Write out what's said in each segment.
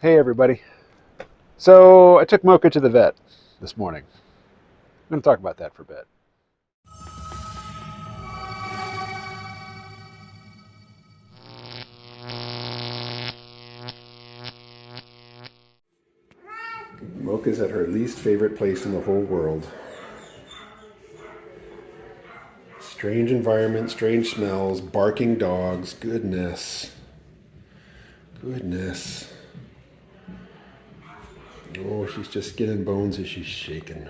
Hey everybody. So I took Mocha to the vet this morning. I'm going to talk about that for a bit. Mocha's at her least favorite place in the whole world. Strange environment, strange smells, barking dogs. Goodness. Goodness. Oh, she's just skin and bones as she's shaking.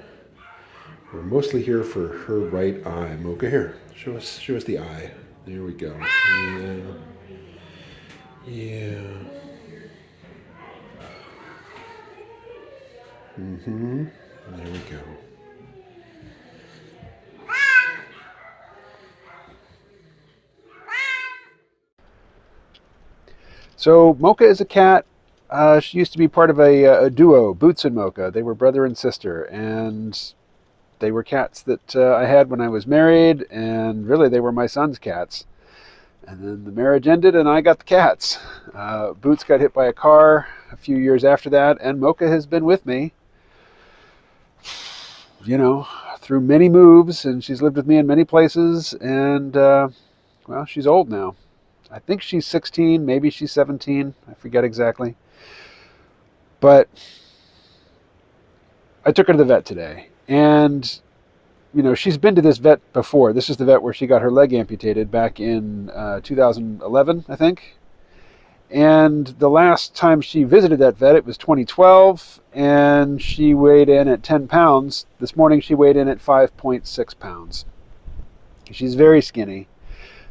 We're mostly here for her right eye. Mocha, here. Show us the eye. There we go. Yeah. Yeah. Mm-hmm. There we go. So Mocha is a cat. She used to be part of a duo, Boots and Mocha. They were brother and sister, and they were cats that I had when I was married, and really they were my son's cats. And then the marriage ended, and I got the cats. Boots got hit by a car a few years after that, and Mocha has been with me, through many moves, and she's lived with me in many places, and well, she's old now. I think she's 16, maybe she's 17. I forget exactly. But I took her to the vet today. And, she's been to this vet before. This is the vet where she got her leg amputated back in 2011, I think. And the last time she visited that vet, it was 2012, and she weighed in at 10 pounds. This morning she weighed in at 5.6 pounds. She's very skinny.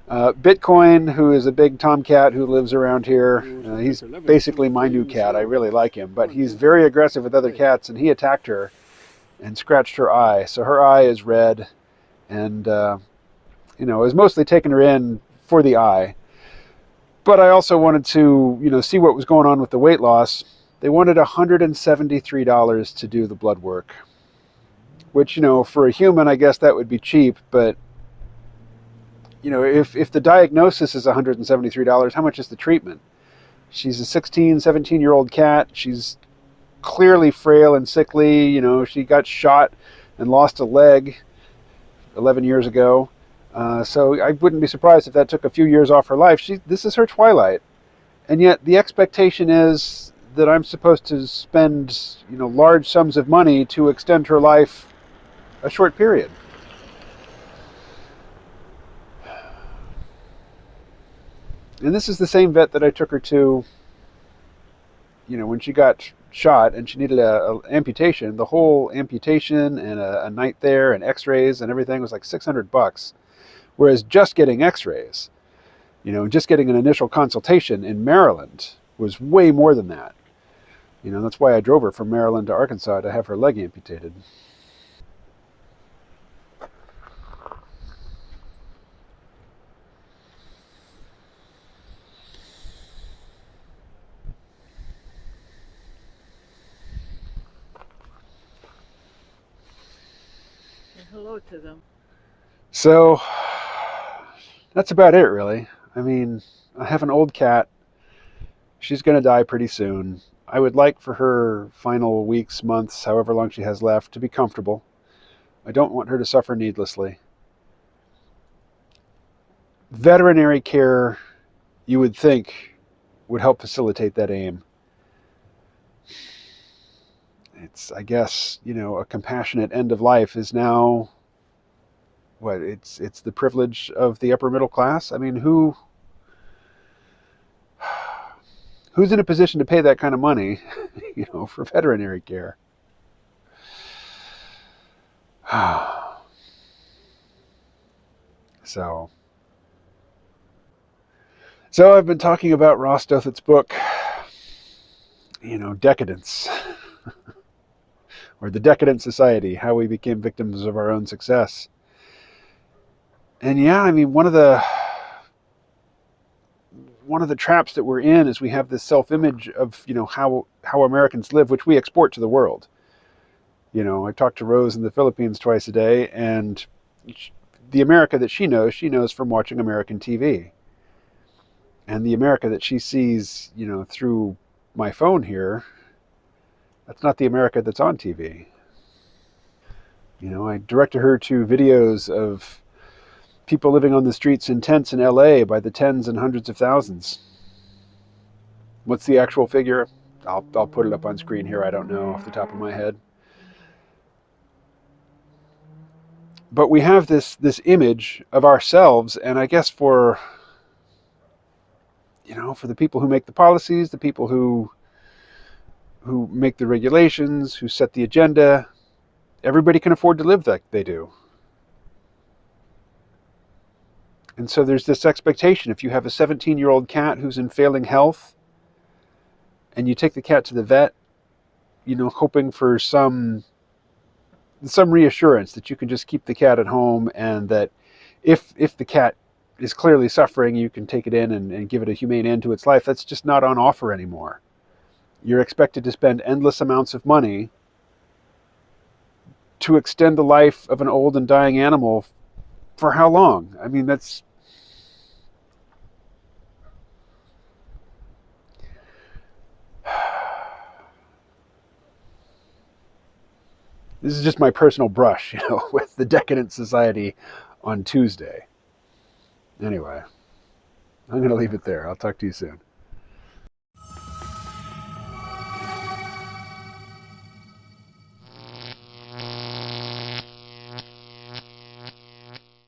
Bitcoin, who is a big tomcat who lives around here, he's basically my new cat. I really like him, but he's very aggressive with other cats, and he attacked her and scratched her eye. So her eye is red, and I was mostly taking her in for the eye. But I also wanted to, see what was going on with the weight loss. They wanted $173 to do the blood work, which, for a human, I guess that would be cheap, but if the diagnosis is $173, how much is the treatment? She's a 16, 17-year-old cat. She's clearly frail and sickly. She got shot and lost a leg 11 years ago. So I wouldn't be surprised if that took a few years off her life. This is her twilight. And yet the expectation is that I'm supposed to spend, large sums of money to extend her life a short period. And this is the same vet that I took her to, when she got shot and she needed a amputation. The whole amputation and a night there and x-rays and everything was like $600. Whereas just getting x-rays, just getting an initial consultation in Maryland was way more than that. That's why I drove her from Maryland to Arkansas to have her leg amputated. Hello to them. So that's about it, really. I mean, I have an old cat. She's going to die pretty soon. I would like for her final weeks, months, however long she has left, to be comfortable. I don't want her to suffer needlessly. Veterinary care, you would think, would help facilitate that aim. It's, I guess, a compassionate end of life is now what it's the privilege of the upper middle class. I mean, who's in a position to pay that kind of money, for veterinary care? So I've been talking about Ross Douthat's book, Decadence, or The Decadent Society, How We Became Victims of Our Own Success. And yeah, I mean, one of the traps that we're in is we have this self-image of, how Americans live, which we export to the world. I talked to Rose in the Philippines twice a day, and the America that she knows from watching American TV. And the America that she sees, through my phone here, that's not the America that's on TV. I directed her to videos of people living on the streets in tents in LA by the tens and hundreds of thousands. What's the actual figure? I'll put it up on screen here. I don't know off the top of my head. But we have this image of ourselves, and I guess for the people who make the policies, the people who make the regulations, who set the agenda, everybody can afford to live like they do. And so there's this expectation. If you have a 17-year-old cat who's in failing health, and you take the cat to the vet, hoping for some reassurance that you can just keep the cat at home, and that if the cat is clearly suffering, you can take it in and give it a humane end to its life. That's just not on offer anymore. You're expected to spend endless amounts of money to extend the life of an old and dying animal for how long? I mean, that's... This is just my personal brush, with the decadent society on Tuesday. Anyway, I'm going to leave it there. I'll talk to you soon.